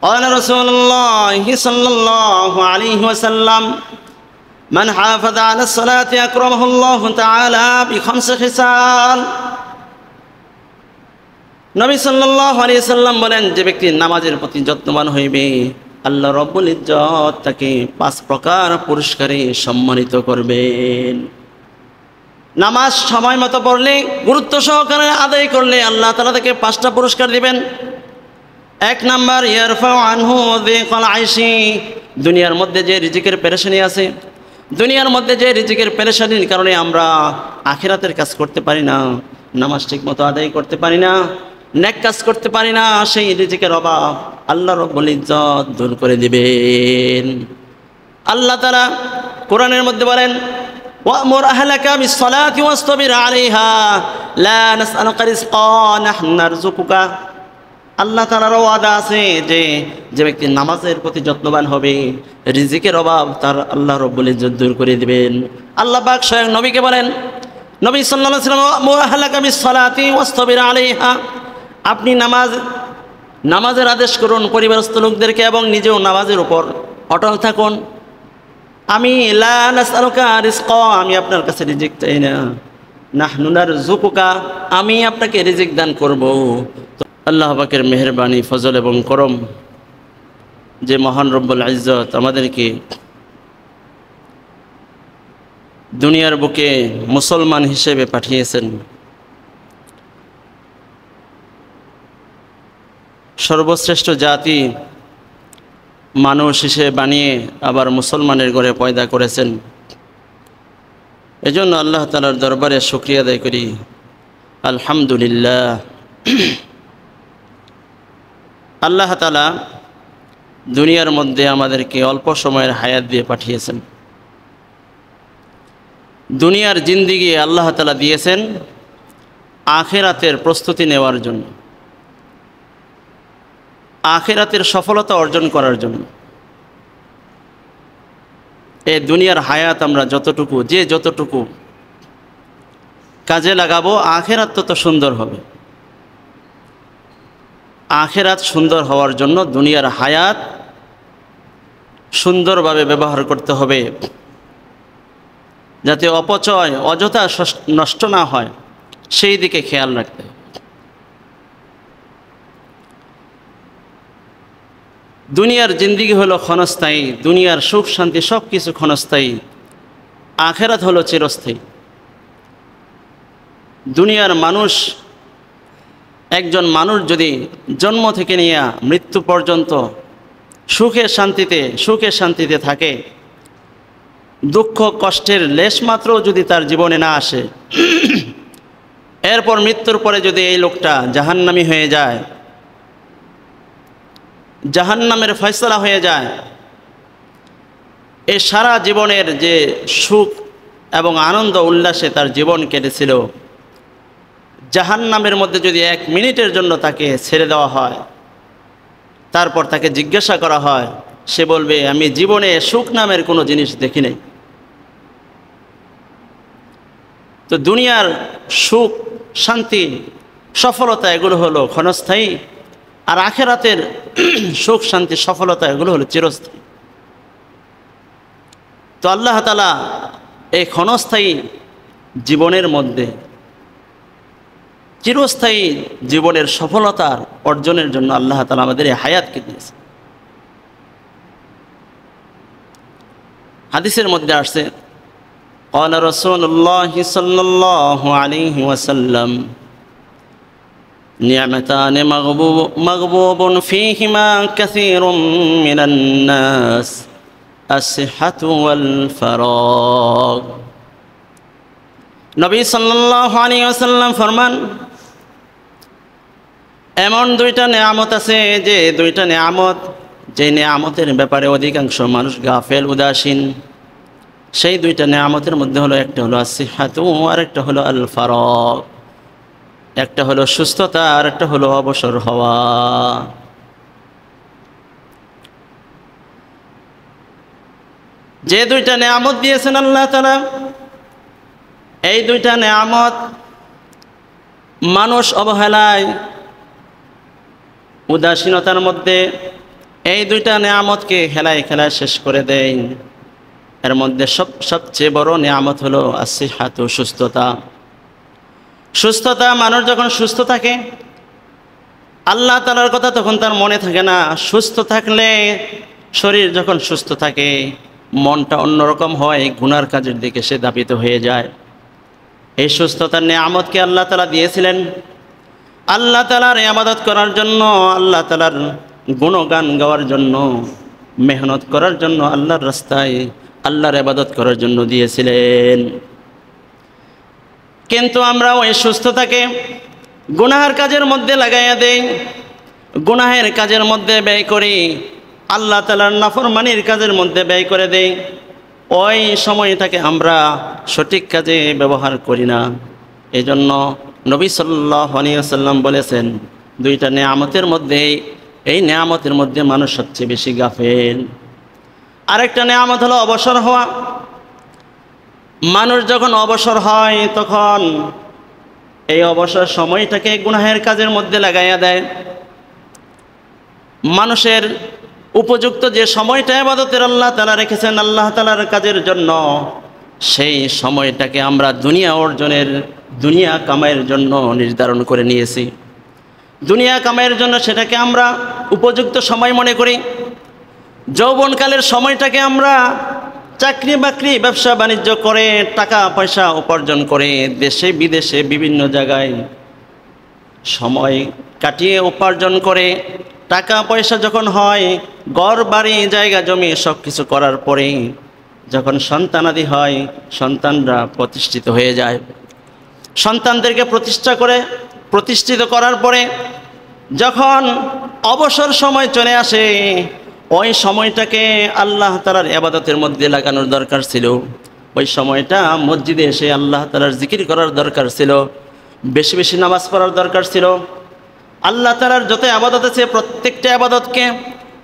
قال رسول الله صلى الله عليه وسلم من حافظ على الصلاة أكرمه الله تعالى بخمس خصال নবী সাল্লাল্লাহু আলাইহি সাল্লাম বলেন, যে ব্যক্তি নামাজের প্রতি যত্নবান হইবে আল্লাহ রাব্বুল ইজ্জত তাকে 5 প্রকার পুরস্কারে সম্মানিত করবেন। নামাজ সময় মতো পড়লে, গুরুত্ব সহকারে আদায় করলে আল্লাহ তাআলা তাকে 5টা পুরস্কার দিবেন। 1 নাম্বার, ইয়ারফাউ আনহু যিকাল আইশি, দুনিয়ার মধ্যে যে রিজিকের পেরেশানি আছে, দুনিয়ার মধ্যে যে রিজিকের পেরেশানির কারণে আমরা আখিরাতের কাজ করতে পারি না, নামাজ ঠিকমতো আদায় করতে পারি না, নেক কাজ করতে পারি না, সেই রিজিকের অভাব আল্লাহ রাব্বুল ইজ্জত দূর করে দিবেন। আল্লাহ তাআলা কোরআনের মধ্যে বলেন, ওয়া'মুর আহলাকা বিস-সালাতি ওয়াসতাবির আলাইহা লা নাসআলুকা রিজকা নাহনু নারযুকুকা। আল্লাহ তাআলার ওয়াদা আছে যে যে ব্যক্তি নামাজের প্রতি যত্নবান হবে রিজিকের অভাব তার আল্লাহ রাব্বুল ইজ্জত দূর করে দিবেন। আল্লাহ পাক স্বয়ং নবীকে বলেন, নবী সাল্লাল্লাহু আলাইহি ওয়াসাল্লাম, ওয়া'মুর আহলাকা বিস-সালাতি ওয়াসতাবির আলাইহা, আপনি নামাজের আদেশ করুন পরিবারস্থ লোকদেরকে এবং নিজেও নামাজের উপর অটল থাকুন। আমি লা নাসআলুকা রিজকা, আমি আপনার কাছে রিজিক চাই না, নাহনু নারযুকুকা, আমি আপনাকে রিজিক দান করব। আল্লাহ পাকের মেহেরবানি, ফজল এবং করম যে মহান রব্বুল ইজ্জত আমাদেরকে দুনিয়ার বুকে মুসলমান হিসেবে পাঠিয়েছেন, সর্বশ্রেষ্ঠ জাতি মানুষ হিসেবে বানিয়ে আবার মুসলমানের ঘরে পয়দা করেছেন। এজন্য আল্লাহ তাআলার দরবারে শুকরিয়া আদায় করি, আলহামদুলিল্লাহ। আল্লাহ তাআলা দুনিয়ার মধ্যে আমাদেরকে অল্প সময়ের হায়াত দিয়ে পাঠিয়েছেন। দুনিয়ার জিন্দেগি আল্লাহ তাআলা দিয়েছেন আখিরাতের প্রস্তুতি নেওয়ার জন্য, আখিরাতের সফলতা অর্জন করার জন্য। এই দুনিয়ার হায়াত আমরা যতটুকু কাজে লাগাবো আখিরাত তত সুন্দর হবে। আখিরাত সুন্দর হওয়ার জন্য দুনিয়ার হায়াত সুন্দরভাবে ব্যবহার করতে হবে, যাতে অপচয় অযথা নষ্ট না হয় সেই দিকে খেয়াল রাখতে হবে। দুনিয়ার জিন্দেগি হলো ক্ষণস্থায়ী, দুনিয়ার সুখ শান্তি সব কিছু ক্ষণস্থায়ী, আখিরাত হলো চিরস্থায়ী। দুনিয়ার মানুষ, একজন মানুষ যদি জন্ম থেকে নিয়ে মৃত্যু পর্যন্ত সুখে শান্তিতে থাকে, দুঃখ কষ্টের লেশমাত্রও যদি তার জীবনে না আসে, এরপর মৃত্যুর পরে যদি এই লোকটা জাহান্নামী হয়ে যায়, জাহান্নামের ফয়সালা হয়ে যায়, এই সারা জীবনের যে সুখ এবং আনন্দ উল্লাসে তার জীবন কেটেছিল, জাহান্নামের মধ্যে যদি 1 মিনিটের জন্য তাকে ছেড়ে দেওয়া হয়, তারপর তাকে জিজ্ঞাসা করা হয়, সে বলবে আমি জীবনে সুখ নামের কোনো জিনিস দেখি নাই। তো দুনিয়ার সুখ শান্তি সফলতা এগুলো হলো ক্ষণস্থায়ী, আর আখিরাতের সুখ শান্তি সফলতা এগুলো হলো চিরস্থায়ী। তো আল্লাহ তাআলা এই ক্ষণস্থায়ী জীবনের মধ্যে চিরস্থায়ী জীবনের সফলতার অর্জনের জন্য আল্লাহ তাআলা আমাদের এই হায়াতকে দিয়েছে। হাদিসের মধ্যে আসছে, قال رسول الله صلى الله عليه وسلم نعمتان مغبوب فيهما كثير من الناس الصحة والفراغ। নবী সাল্লাল্লাহু আলাইহি ওয়াসাল্লাম ফরমান, এমন 2টা নেয়ামত আছে যে 2টা নেয়ামত, যে নেয়ামতের ব্যাপারে অধিকাংশ মানুষ গাফেল উদাসীন। সেই 2টা নেয়ামতের মধ্যে হলো, একটা হলো আসিহাতু আর একটা হলো আল ফারাগ। একটা হলো সুস্থতা আর একটা হলো অবসর হওয়া। যে 2টা নেয়ামত দিয়েছেন আল্লাহ তাআলা, এই 2টা নেয়ামত মানুষ অবহেলায় উদাসীনতার মধ্যে এই দুইটা নেয়ামতকে খেলায় খেলায় শেষ করে দেয়। এর মধ্যে সবচেয়ে বড় নেয়ামত হলো আসিহাতু, সুস্থতা। সুস্থতা, মানুষ যখন সুস্থ থাকে আল্লাহ তাআলার কথা তখন তার মনে থাকে না। সুস্থ থাকলে, শরীর যখন সুস্থ থাকে মনটা অন্যরকম হয়, গুনার কাজের দিকে সে ধাবিত হয়ে যায়। এই সুস্থতার নেয়ামতকে আল্লাহ তাআলা দিয়েছিলেন আল্লাহ তাআলার ইবাদত করার জন্য, আল্লাহ তাআলার গুণগান গাওয়ার জন্য, মেহনত করার জন্য, আল্লাহর রাস্তায় আল্লাহর ইবাদত করার জন্য দিয়েছিলেন। কিন্তু আমরা ওই সুস্থতাকে গুনাহের কাজের মধ্যে লাগাইয়া দেই, গুনাহের কাজের মধ্যে ব্যয় করি, আল্লাহ তাআলার নাফরমানির কাজের মধ্যে ব্যয় করে দেই। ওই সময়টাকে আমরা সঠিক কাজে ব্যবহার করি না। এই জন্য নবী সাল্লাল্লাহু আলাইহি ওয়াসাল্লাম বলেছেন, দুইটা নেয়ামতের মধ্যে, এই নেয়ামতের মধ্যে মানুষ সবচেয়ে বেশি গাফেল। আরেকটা নেয়ামত হলো অবসর হওয়া। মানুষ যখন অবসর হয় তখন এই অবসর সময়টাকে গুনাহের কাজের মধ্যে লাগাইয়া দেয়। মানুষের উপযুক্ত যে সময়টা ইবাদতের আল্লাহ তাআলা রেখেছেন আল্লাহ তাআলার কাজের জন্য, সেই সময়টাকে আমরা দুনিয়া অর্জনের, দুনিয়া কামাইয়ের জন্য নির্ধারণ করে নিয়েছি। দুনিয়া কামাইয়ের জন্য সেটাকে আমরা উপযুক্ত সময় মনে করি। যৌবনকালের সময়টাকে আমরা চাকরি বাকরি, ব্যবসা বাণিজ্য করে টাকা পয়সা উপার্জন করে দেশে বিদেশে বিভিন্ন জায়গায় সময় কাটিয়ে উপার্জন করে টাকা পয়সা যখন হয়, ঘর বাড়ি জায়গা জমি সব কিছু করার পরে যখন সন্তানাদি হয়, সন্তানরা প্রতিষ্ঠিত হয়ে যায়। সন্তানদেরকে প্রতিষ্ঠিত করার পরে যখন অবসর সময় চলে আসে, ওই সময়টাকে আল্লাহ তাআলার ইবাদতের মধ্যে লাগানোর দরকার ছিল। ওই সময়টা মসজিদে এসে আল্লাহ তাআলার জিকির করার দরকার ছিল, বেশি বেশি নামাজ পড়ার দরকার ছিল। আল্লাহ তাআলার যত ইবাদত আছে প্রত্যেকটা ইবাদতকে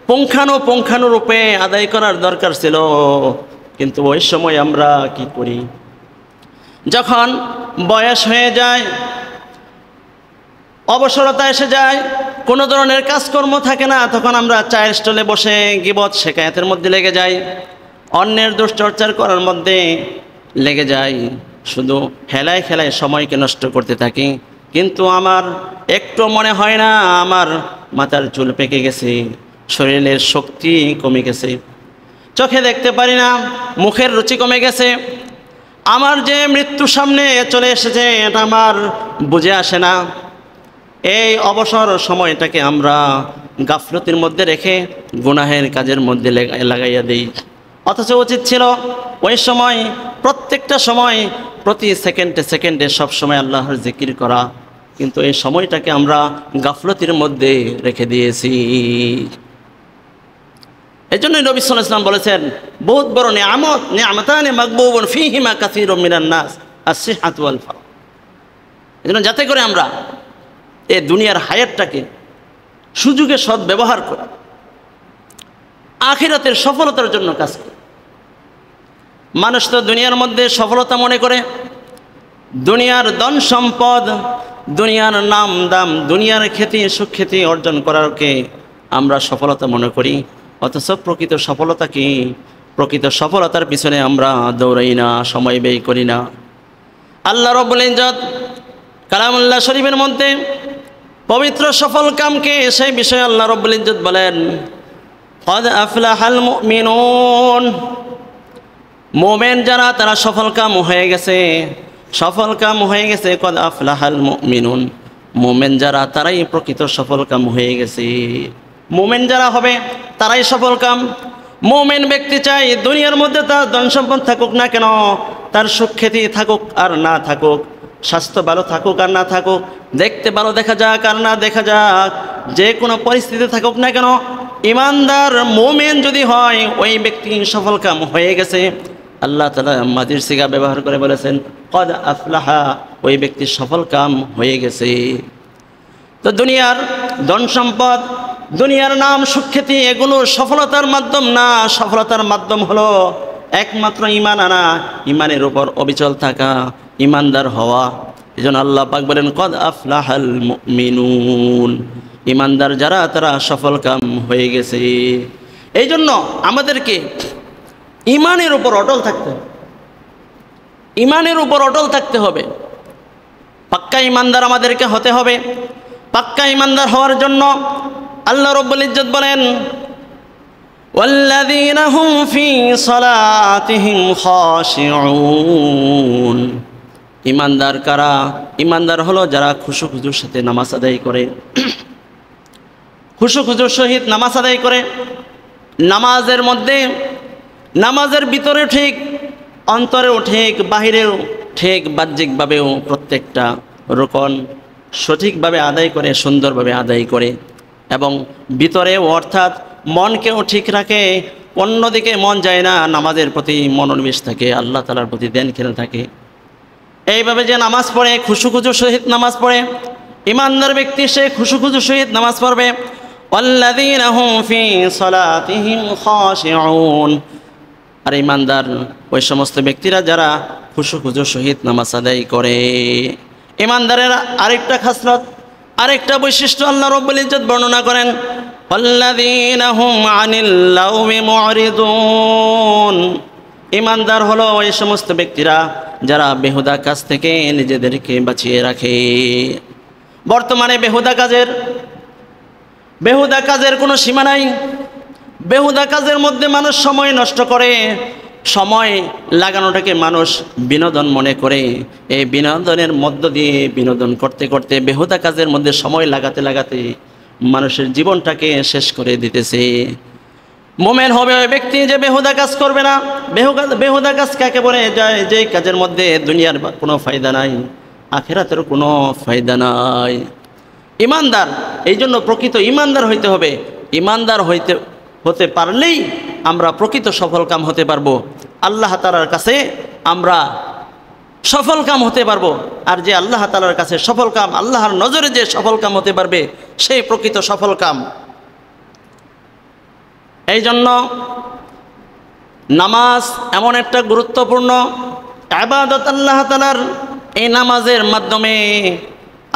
পুঙ্খানুপুঙ্খানুরূপে আদায় করার দরকার ছিল। কিন্তু ওই সময় আমরা কি করি? যখন বয়স হয়ে যায়, অবসরতা এসে যায়, কোনো ধরনের কাজকর্ম থাকে না, তখন আমরা চায়ের স্টলে বসে গীবত শেকায়াতের মধ্যে লেগে যাই, অন্যের দুশ্চর্চার করার মধ্যে লেগে যাই, শুধু খেলায় খেলায় সময়কে নষ্ট করতে থাকি। কিন্তু আমার একটু মনে হয় না আমার মাথার চুল পেকে গেছে, শরীরের শক্তি কমে গেছে, চোখে দেখতে পারি না, মুখের রুচি কমে গেছে, আমার যে মৃত্যু সামনে চলে এসেছে এটা আমার বুঝে আসে না। এই অবসর সময়টাকে আমরা গাফলতির মধ্যে রেখে গুনাহের কাজের মধ্যে লাগাইয়া দিই। অথচ উচিত ছিল ওই সময়, প্রত্যেকটা সময়, প্রতি সেকেন্ডে সেকেন্ডে সব সময় আল্লাহর জিকির করা। কিন্তু এই সময়টাকে আমরা গাফলতির মধ্যে রেখে দিয়েছি। এই জন্যই নবী সাল্লাল্লাহু আলাইহি ওয়াসাল্লাম বলেছেন, বহুত বড় নিয়ামত, নিয়ামতানি মাগবুবুন ফীহিমা কাসীরুম মিনান নাস, আস-সিহহাতু ওয়াল ফারাগ। এই জন্য যাতে করে আমরা এই দুনিয়ার হায়াতটাকে সুযোগে সৎ ব্যবহার করি, আখিরাতের সফলতার জন্য কাজ করি। মানুষ তো দুনিয়ার মধ্যে সফলতা মনে করে দুনিয়ার ধন সম্পদ, দুনিয়ার নাম দাম, দুনিয়ার খ্যাতি সুখ্যাতি অর্জন করারকে আমরা সফলতা মনে করি। অথচ প্রকৃত সফলতা কি? প্রকৃত সফলতার পিছনে আমরা দৌড়াই না, সময় ব্যয় করি না। আল্লাহ রাব্বুল ইজ্জত কালামুল্লাহ শরীফের মধ্যে পবিত্র সফল কামকে সেই বিষয়ে আল্লাহ রাব্বুল ইজ্জত বলেন, ক্বাদ আফলাহাল মুমিনুন, মুমিন যারা তারা সফল কাম হয়ে গেছে, সফল কাম হয়ে গেছে। ক্বাদ আফলাহাল মুমিনুন, মুমিন যারা তারাই প্রকৃত সফল কাম হয়ে গেছে। মুমিন যারা হবে তারাই সফল কাম। মুমিন ব্যক্তি চাই দুনিয়ার মধ্যে তার ধন সম্পদ থাকুক না কেন, তার সুখ্যাতি থাকুক আর না থাকুক, স্বাস্থ্য ভালো থাকুক আর না থাকুক, দেখতে ভালো দেখা যাক আর না দেখা যাক, যে কোনো পরিস্থিতি থাকুক না কেন, ইমানদার মুমিন যদি হয় ওই ব্যক্তি সফল কাম হয়ে গেছে। আল্লাহ তাআলা মাজির সিগা ব্যবহার করে বলেছেন, ক্বাদ আফলাহা, ওই ব্যক্তি সফল কাম হয়ে গেছে। তো দুনিয়ার ধন সম্পদ, দুনিয়ার নাম সুখ্যাতি এগুলো সফলতার মাধ্যম না। সফলতার মাধ্যম হলো একমাত্র ঈমান আনা, ঈমানের উপর অবিচল থাকা, ঈমানদার হওয়া। এজন্য আল্লাহ পাক বলেন, ক্বাদ আফলাহাল মুমিনুন, ইমানদার যারা তারা সফল কাম হয়ে গেছে। এই জন্য আমাদেরকে ইমানের উপর অটল থাকতে হবে, ইমানের উপর অটল থাকতে হবে। পাক্কা ইমানদার আমাদেরকে হতে হবে। পাক্কা ইমানদার হওয়ার জন্য আল্লাহ রাব্বুল ইজ্জত বলেন, ওয়াল্লাযীনা হুম ফী সালাতিহিম খাশিউন। ইমানদার কারা? ইমানদার হলো যারা খুশু খুজুর সাথে নামাজ আদায় করে, খুশু খুজুর সহিত নামাজ আদায় করে। নামাজের মধ্যে, নামাজের ভিতরে ঠিক, অন্তরেও ঠিক, বাহিরেও ঠিক, বাহ্যিকভাবেও প্রত্যেকটা রুকন সঠিকভাবে আদায় করে, সুন্দরভাবে আদায় করে, এবং ভিতরেও অর্থাৎ মনকেও ঠিক রাখে। অন্যদিকে মন যায় না, নামাজের প্রতি মনোনিবেশ থাকে, আল্লাহ তাআলার প্রতি ধ্যান খেলে থাকে। এইভাবে যে নামাজ পড়ে, খুশু খুজুর সহিত নামাজ পড়ে, ইমানদার ব্যক্তি সে খুশু খুজুর সহিত নামাজ পড়বে। ওয়াল্লাযীনা হুম ফী সালাতিহিম খাশিউন। আর ইমানদার ওই সমস্ত ব্যক্তিরা যারা খুশু খুজুর সহিত নামাজ আদায় করে। ইমানদারের আরেকটা খাসলত, আরেকটা বৈশিষ্ট্য আল্লাহ রাব্বুল ইজ্জত বর্ণনা করেন, ওয়াল্লাযীনা হুম আনিল লাওমি মুরিদুন। ইমানদার হলো ওই সমস্ত ব্যক্তিরা যারা বেহুদা কাজ থেকে নিজেদেরকে বাঁচিয়ে রাখে। বর্তমানে বেহুদা কাজের কোনো সীমা নাই। বেহুদা কাজের মধ্যে মানুষ সময় নষ্ট করে, সময় লাগানোটাকে মানুষ বিনোদন মনে করে। এই বিনোদনের মধ্য দিয়ে বিনোদন করতে করতে বেহুদা কাজের মধ্যে সময় লাগাতে লাগাতে মানুষের জীবনটাকে শেষ করে দিতেছে। মোমেন হবে ওই ব্যক্তি যে বেহুদা কাজ করবে না। বেহুদা কাজ কাকে বলে যায়? যে কাজের মধ্যে দুনিয়ার কোনো ফায়দা নাই, আখিরাতেরও কোনো ফায়দা নাই। ইমানদার, এই জন্য প্রকৃত ইমানদার হইতে হবে। ইমানদার হতে পারলেই আমরা প্রকৃত সফল কাম হতে পারবো, আল্লাহ তাআলার কাছে আমরা সফল কাম হতে পারবো। আর যে আল্লাহ তাআলার কাছে সফল কাম, আল্লাহর নজরে যে সফল কাম হতে পারবে, সেই প্রকৃত সফল কাম। এই জন্য নামাজ এমন একটা গুরুত্বপূর্ণ ইবাদত আল্লাহ তাআলার। এই নামাজের মাধ্যমে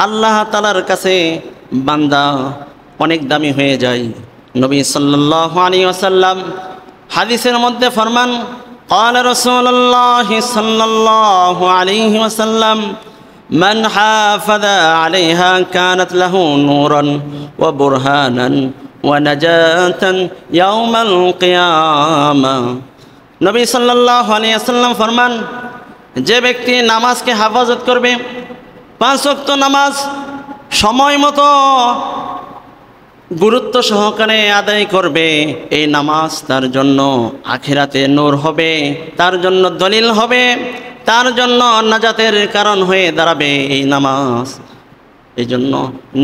আল্লাহ তাআলার কাছে বান্দা অনেক দামি হয়ে যায়। নবী সাল্লাল্লাহু আলাইহি ওয়াসাল্লাম হাদিসের মধ্যে ফরমান, قال رسول الله صلى الله عليه وسلم من حافظ عليها كانت له نورا وبرهانا ونجاة يوم القيامة। নবী সাল্লাল্লাহু আলাইহি ওয়াসাল্লাম ফরমান, যে ব্যক্তি নামাজকে হেফাজত করবে, 5 ওয়াক্ত নামাজ সময় মতো গুরুত্ব সহকারে আদায় করবে, এই নামাজ তার জন্য আখিরাতে নূর হবে, তার জন্য দলিল হবে, তার জন্য নাজাতের কারণ হয়ে দাঁড়াবে এই নামাজ। এই জন্য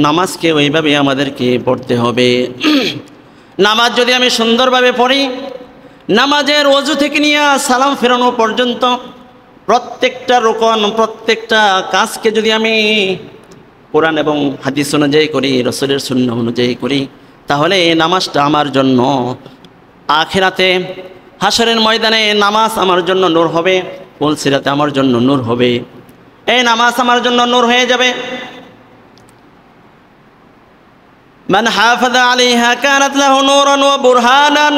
নামাজকে ওইভাবে আমাদেরকে পড়তে হবে। নামাজ যদি আমি সুন্দরভাবে পড়ি, নামাজের ওযু থেকে নিয়ে সালাম ফেরানো পর্যন্ত প্রত্যেকটা রুকন, প্রত্যেকটা কাজকে যদি আমি কোরআন এবং হাদিস অনুযায়ী করি, রাসূলের সুন্নাহ অনুযায়ী করি, তাহলে এই নামাজটা আমার জন্য আখিরাতে হাশরের ময়দানে নামাজ আমার জন্য নূর হবে, পুলসিরাতে আমার জন্য নূর হবে। এই নামাজ আমার জন্য নূর হয়ে যাবে। মান হাফাযা আলাইহা কানাত লাহু নূরান ওয়া বুরহানান।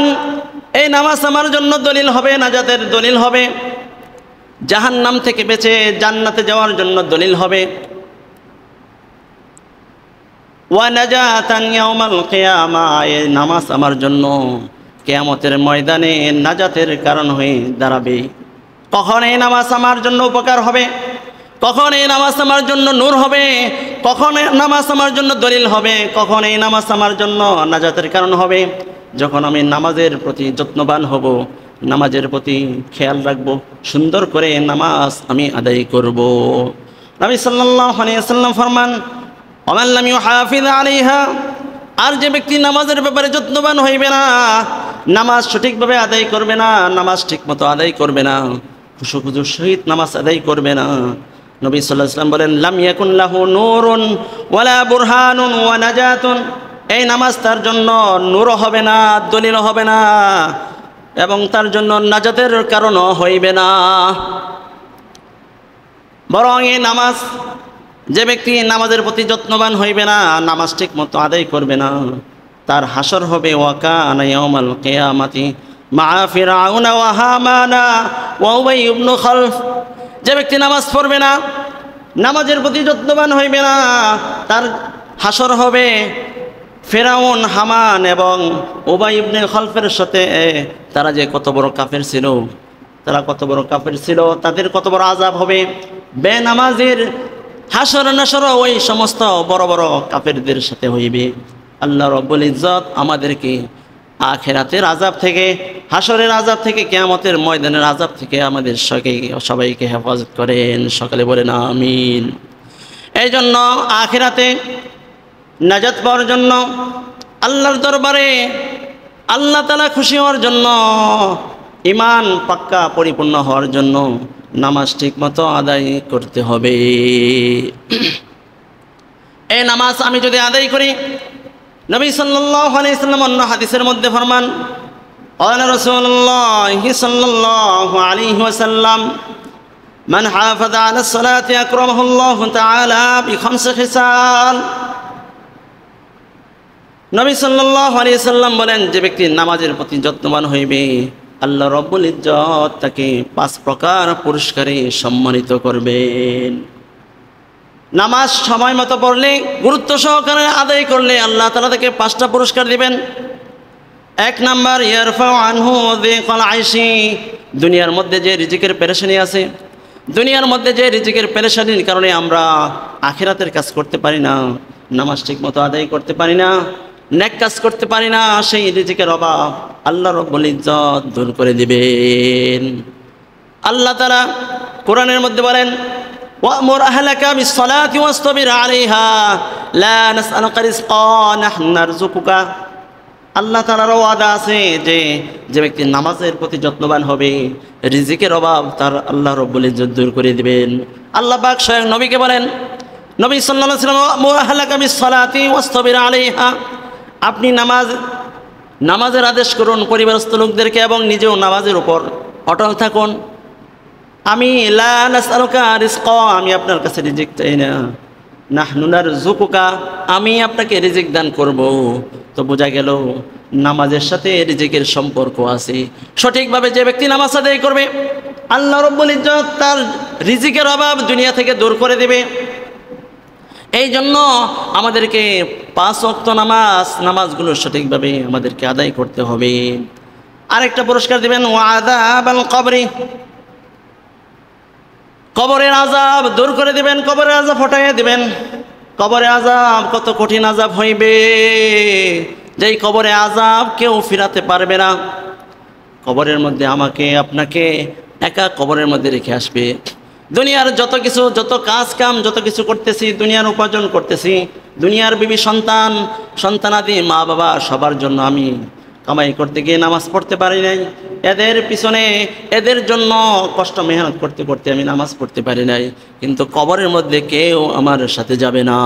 এই নামাজ আমার জন্য দলিল হবে, নাজাতের দলিল হবে, জাহান্নাম থেকে বেঁচে জান্নাতে যাওয়ার জন্য দলিল হবে। ওয়া নাজাতান ইয়াউমাল কিয়ামা। এই নামাজ আমার জন্য কিয়ামতের ময়দানে নাজাতের কারণ হয়ে দাঁড়াবে। কখন এই নামাজ আমার জন্য উপকার হবে, কখন এই নামাজ আমার জন্য নূর হবে, কখন এই নামাজ আমার জন্য দলিল হবে, কখন এই নামাজ আমার জন্য নাজাতের কারণ হবে? যখন আমি নামাজের প্রতি যত্নবান হব, নামাজের প্রতি খেয়াল রাখব, সুন্দর করে নামাজ আমি আদায় করব। নবী সাল্লাল্লাহু আলাইহি ওয়াসাল্লাম ফরমান, ওমান লাম ইউহাফিজ আলাইহা। আর যে ব্যক্তি নামাজের ব্যাপারে যত্নবান হইবে না, নামাজ সঠিকভাবে আদায় করবে না, নামাজ ঠিকমতো আদায় করবে না, খুশু খুজুর সহিত নামাজ আদায় করবে না, নবী সাল্লাল্লাহু আলাইহি ওয়াসাল্লাম বলেন, লাম ইয়াকুন লাহু নূরুন ওয়ালা বুরহানুন ওয়া নাজাতুন। এই নামাজ তার জন্য নূর হবে না, দলিল হবে না, এবং তার জন্য নাজাতের কারণও হইবে না। বরং এই নামাজ যে ব্যক্তি নামাজের প্রতি যত্নবান হইবে না, নামাজ ঠিক মতো আদায় করবে না, তার হাসর হবে ওয়াকানা ইয়াউমাল কিয়ামাতি মা ফিরআউনা ওয়া হামানা ওয়া উবাই ইবনে খালফ। যে ব্যক্তি নামাজ পড়বে না, নামাজের প্রতি যত্নবান হইবে না, তার হাসর হবে ফেরাউন, হামান এবং উবাই ইবনে খালফের সাথে। তারা যে কত বড় কাফের ছিল, তারা কত বড় কাফের ছিল, তাদের কত বড় আযাব হবে। বেনামাজের হাসর নাসর ওই সমস্ত বড় বড় কাফেরদের সাথে হইবে। আল্লাহ রাব্বুল ইজ্জত আমাদেরকে আখিরাতের আযাব থেকে, হাসরের আযাব থেকে, কিয়ামতের ময়দানের আযাব থেকে আমাদের সবাইকে হেফাজত করেন। সকালে বলেন আমিন। এই জন্য আখিরাতে নাজাত পাওয়ার জন্য, আল্লাহর দরবারে আল্লাহ তাআলা খুশি হওয়ার জন্য, ঈমান পাক্কা পরিপূর্ণ হওয়ার জন্য নামাজ ঠিক মতো আদায় করতে হবে। এই নামাজ আমি যদি আদায় করি, নবী সাল্লাল্লাহু আলাইহি সাল্লাম অন্য হাদিসের মধ্যে ফরমান, ক্বালা রাসূলুল্লাহি সাল্লাল্লাহু আলাইহি ওয়াসাল্লাম, মান হাফাযা আলাস সালাতি আকরামাহুল্লাহু তাআলা বিখামসি খিসাল। নবী সাল্লাল্লাহু আলাইহি সাল্লাম বলেন, যে ব্যক্তি নামাজের প্রতি যত্নবান হইবে, আল্লাহ রাব্বুল ইজ্জত তাকে 5 প্রকার পুরস্কারে সম্মানিত করবেন। নামাজ সময় মতো পড়লে, গুরুত্ব সহকারে আদায় করলে আল্লাহ তাআলা তাকে 5টা পুরস্কার দিবেন। 1 নাম্বার, ইয়ারফাউ আনহু যিকাল আইশি। দুনিয়ার মধ্যে যে রিজিকের পেরেশানি আছে, দুনিয়ার মধ্যে যে রিজিকের পেরেশানির কারণে আমরা আখিরাতের কাজ করতে পারি না, নামাজ ঠিক মতো আদায় করতে পারি না, নেক কাজ করতে পারি না, সেই রিজিকের অভাব আল্লাহ রাব্বুল ইজ্জত দূর করে দিবেন। আল্লাহ তাআলা কোরআনের মধ্যে বলেন, ওয়া'মুর আহলাকা বিস-সালাতি ওয়াসতাবির আলাইহা লা নাসআলুকা রিজকা নাহনু নারযুকুকা। আল্লাহ তাআলার ওয়াদা আছে যে ব্যক্তি নামাজের প্রতি যত্নবান হবে, রিজিকের অভাব তার আল্লাহ রাব্বুল ইজ্জত দূর করে দিবেন। আল্লাহ পাক স্বয়ং নবীকে বলেন, নবী সাল্লাল্লাহু আলাইহি ওয়াসাল্লাম, ওয়া'মুর আহলাকা বিস-সালাতি ওয়াসতাবির আলাইহা। আপনি নামাজের আদেশ করুন পরিবারস্থ লোকদেরকে এবং নিজেও নামাজের উপর অটল থাকুন। আমি লা নাসআলুকা রিজকা, আমি আপনার কাছে রিজিক চাই না, নাহনু নারযুকুকা, আমি আপনাকে রিজিক দান করব। তো বোঝা গেল নামাজের সাথে রিজিকের সম্পর্ক আছে। সঠিকভাবে যে ব্যক্তি নামাজ আদায় করবে, আল্লাহ রাব্বুল ইজ্জত তার রিজিকের অভাব দুনিয়া থেকে দূর করে দেবে। এই জন্য আমাদেরকে 5 ওয়াক্ত নামাজগুলো সঠিকভাবে আমাদেরকে আদায় করতে হবে। আরেকটা পুরস্কার দিবেন, ওয়াযাবাল কবরি। কবরের আযাব দূর করে দিবেন, কবরের আযাব হটাইয়া দিবেন। কবরের আযাব কত কঠিন আযাব হইবে, যেই কবরে আযাব কেউ ফিরাতে পারবে না। কবরের মধ্যে আমাকে আপনাকে একা কবরের মধ্যে রেখে আসবে। দুনিয়ার যত কিছু, যত কাজ কাম, যত কিছু করতেছি, দুনিয়ার উপার্জন করতেছি, দুনিয়ার বিবি সন্তানাদি মা বাবা সবার জন্য আমি কামাই করতে গিয়ে নামাজ পড়তে পারি নাই। এদের পিছনে, এদের জন্য কষ্ট মেহনত করতে করতে আমি নামাজ পড়তে পারি নাই। কিন্তু কবরের মধ্যে কেউ আমার সাথে যাবে না,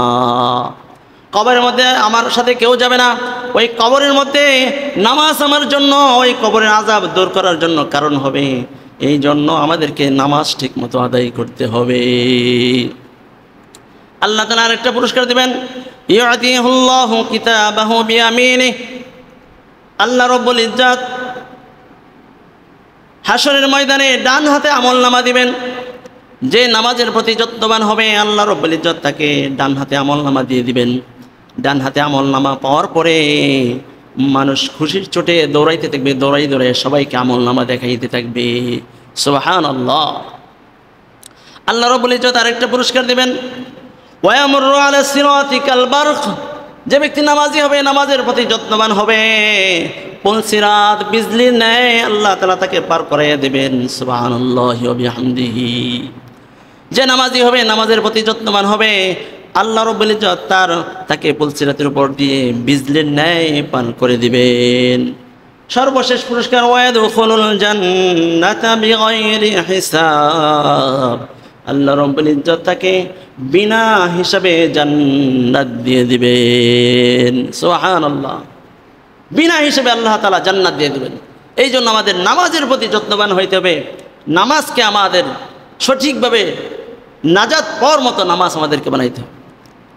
কবরের মধ্যে আমার সাথে কেউ যাবে না। ওই কবরের মধ্যে নামাজ আমার জন্য, ওই কবরের আযাব দূর করার জন্য কারণ হবে। এই জন্য আমাদেরকে নামাজ ঠিক মতো আদায় করতে হবে। আল্লাহ তাআলা আরেকটা পুরস্কার দিবেন, ইউতিহুল্লাহু কিতাবাহু বিয়ামিনিহি। আল্লাহ রাব্বুল ইজ্জত হাসরের ময়দানে ডান হাতে আমলনামা দিবেন। যে নামাজের প্রতি যত্নবান হবে, আল্লাহ রাব্বুল ইজ্জত তাকে ডান হাতে আমলনামা দিয়ে দিবেন। ডান হাতে আমলনামা পাওয়ার পরে মানুষ খুশির চোটে দৌড়াইতে থাকবে, দৌড়াই সবাইকে আমলনামা দেখাইতে থাকবে। সুবহানাল্লাহ। আল্লাহ রাব্বুল ইজ্জত আরেকটা পুরস্কার দিবেন, ওয়ায়ামুরু আলা সিরাতি কাল বারক। যে ব্যক্তি নামাজি হবে, নামাজের প্রতি যত্নবান হবে, পুলসিরাত বিজলির ন্যায় আল্লাহ তাআলা তাকে পার করাইয়া দেবেন। সুবহানাল্লাহি ওয়া বিহামদিহি। যে নামাজি হবে, নামাজের প্রতি যত্নবান হবে, আল্লাহ রাব্বুল ইজ্জত তাকে পুলসিরাতের উপর দিয়ে বিজলির ন্যায় পার করে দিবেন। সর্বশেষ পুরস্কার, ওয়ায়াদখুলুল জান্নাতা বিগাইরি হিসাব। আল্লাহ রাব্বুল ইজ্জত তাকে বিনা হিসাবে জান্নাত দিয়ে দিবেন। সুবহানাল্লাহ। বিনা হিসাবে আল্লাহ তাআলা জান্নাত দিয়ে দিবেন। এই জন্য আমাদের নামাজের প্রতি যত্নবান হইতে হবে। নামাজকে আমাদের সঠিকভাবে নাজাত পাওয়ার মতো নামাজ আমাদেরকে বানাইতে হবে।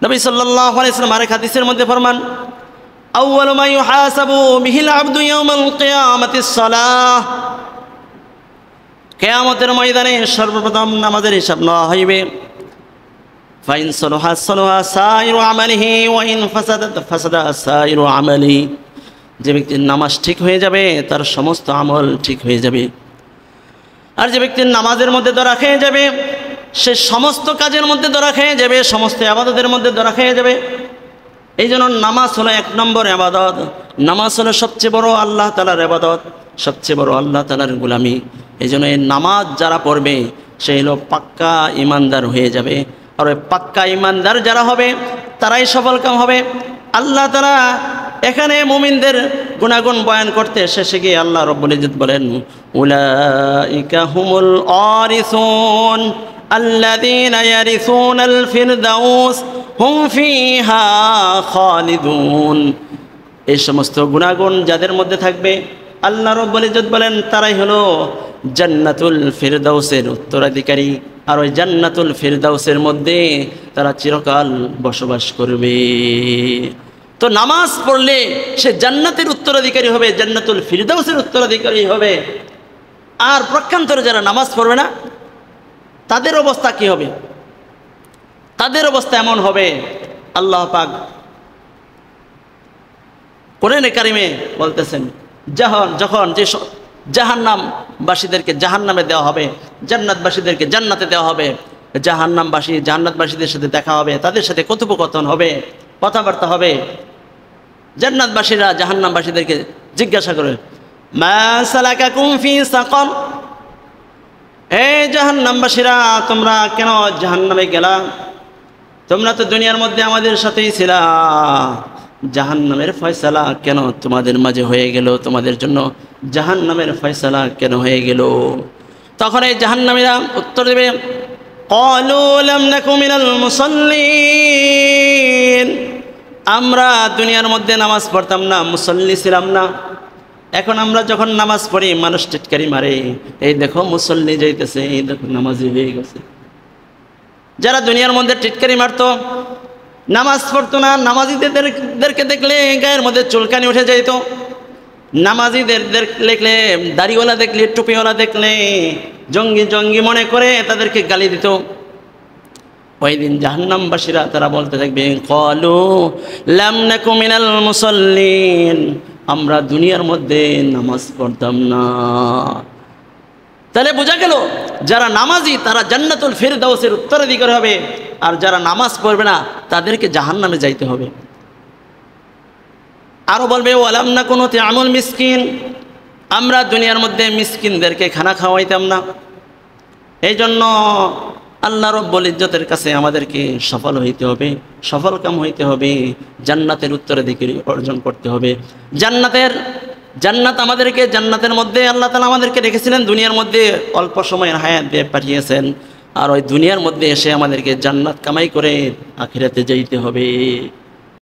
নবী সাল্লাল্লাহু আলাইহি ওয়াসাল্লাম আরেক হাদিসের মধ্যে ফরমান, আউয়ালু মা ইউহাসাবু বিহিল আবদু ইয়াউমাল কিয়ামাতিস সালাহ, কিয়ামতের ময়দানে সর্বপ্রথম নামাজের হিসাব নেওয়া হইবে। ফাইন সালাহা সালাহা সাইরু আমালিহি ওয়া ইন ফাসাদাত ফাসাদা সাইরু আমালি, যে ব্যক্তির নামাজ ঠিক হয়ে যাবে তার সমস্ত আমল ঠিক হয়ে যাবে, আর যে ব্যক্তির নামাজের মধ্যে ধরা খেয়ে যাবে সে সমস্ত কাজের মধ্যে ধরা খেয়ে যাবে, সমস্ত ইবাদতের মধ্যে ধরা খেয়ে যাবে। এই জন্য নামাজ হলো 1 নম্বর ইবাদত। নামাজ হলো সবচেয়ে বড় আল্লাহ তাআলার ইবাদত, সবচেয়ে বড় আল্লাহ তাআলার গোলামি। এই জন্য এই নামাজ যারা পড়বে সে হলো পাক্কা ইমানদার হয়ে যাবে, আর ওই পাক্কা ইমানদার যারা হবে তারাই সফলকাম হবে। আল্লাহ তাআলা এখানে মুমিনদের গুণাগুণ বয়ান করতে শেষে গিয়ে আল্লাহ রাব্বুল ইজ্জত বলেন, উলাইকা হুমুল ওয়ারিসুন আল্লাযীনা ইয়ারিসুনাল ফিরদাউস হুম ফিহা খালিদুন। এই সমস্ত গুণাগুণ যাদের মধ্যে থাকবে আল্লাহ রাব্বুল ইজ্জত বলেন তারাই হলো জান্নাতুল ফিরদাউসের উত্তরাধিকারী, আর ওই জান্নাতুল ফিরদাউসের মধ্যে তারা চিরকাল বসবাস করবে। তো নামাজ পড়লে সে জান্নাতের উত্তরাধিকারী হবে, জান্নাতুল ফিরদাউসের উত্তরাধিকারী হবে। আর প্রক্ষান্তরে যারা নামাজ পড়বে না তাদের অবস্থা কি হবে? তাদের অবস্থা এমন হবে, আল্লাহ পাক কোরআনে কারিমে বলতেছেন, যখন যে জাহান্নামবাসীদেরকে জাহান্নামে দেওয়া হবে, জান্নাতবাসীদেরকে জান্নাতে দেওয়া হবে, জান্নাতবাসীদের সাথে দেখা হবে, তাদের সাথে কথোপকথন হবে, কথাবার্তা হবে। জান্নাতবাসীরা জাহান্নামবাসীদেরকে জিজ্ঞাসা করে, মা সালাকাকুম ফি সাকার, হে জাহান্নামবাসীরা তোমরা কেন জাহান্নামে গেলা? তোমরা তো দুনিয়ার মধ্যে আমাদের সাথেই ছিলা, জাহান্নামের ফয়সালা কেন তোমাদের মাঝে হয়ে গেল? তোমাদের জন্য জাহান্নামের ফয়সালা কেন হয়ে গেল? তখন এই জাহান্নামীরা উত্তর দেবে, ক্বালু লাম নাকু মিনাল মুসাল্লিন, আমরা দুনিয়ার মধ্যে নামাজ পড়তাম না, মুসল্লি ছিলাম না। এখন আমরা যখন নামাজ পড়ি মানুষ টিটকারি মারে, এই দেখো মুসল্লি যাইতেছে, এই দেখো নামাজি হয়ে গেছে। যারা দুনিয়ার মধ্যে টিটকারি মারতো, নামাজ পড়তো না, নামাজিদেরকে দেখলে গায়ের মধ্যে চুলকানি উঠে যাইত, নামাজিদের দেখলে, দাড়িওয়ালা দেখলে, টুপিওয়ালা দেখলে জঙ্গি জঙ্গি মনে করে তাদেরকে গালি দিত। ওই দিন জাহান্নামবাসীরা তারা বলতে থাকবে, ক্বালু লাম নাকু মিনাল মুসাল্লিন, আমরা দুনিয়ার মধ্যে নামাজ পড়তাম না। তাহলে বোঝা গেল যারা নামাজি তারা জান্নাতুল ফিরদাউসের উত্তরাধিকারী হবে, আর যারা নামাজ পড়বে না তাদেরকে জাহান্নামে যাইতে হবে। আরো বলবে, ওয়ালাম নাকু নুতি'মুল মিসকিন, আমরা দুনিয়ার মধ্যে মিসকিনদেরকে খানা খাওয়াইতাম না। এই জন্য আল্লাহ রাব্বুল ইজ্জতের কাছে আমাদেরকে সফল হইতে হবে, সফলকাম হইতে হবে, জান্নাতের উত্তরাধিকারী অর্জন করতে হবে। জান্নাত আমাদেরকে, জান্নাতের মধ্যে আল্লাহ তাআলা আমাদেরকে রেখেছিলেন, দুনিয়ার মধ্যে অল্প সময়ের হায়াত দিয়ে পাঠিয়েছেন, আর ওই দুনিয়ার মধ্যে এসে আমাদেরকে জান্নাত কামাই করে আখিরাতে যাইতে হবে।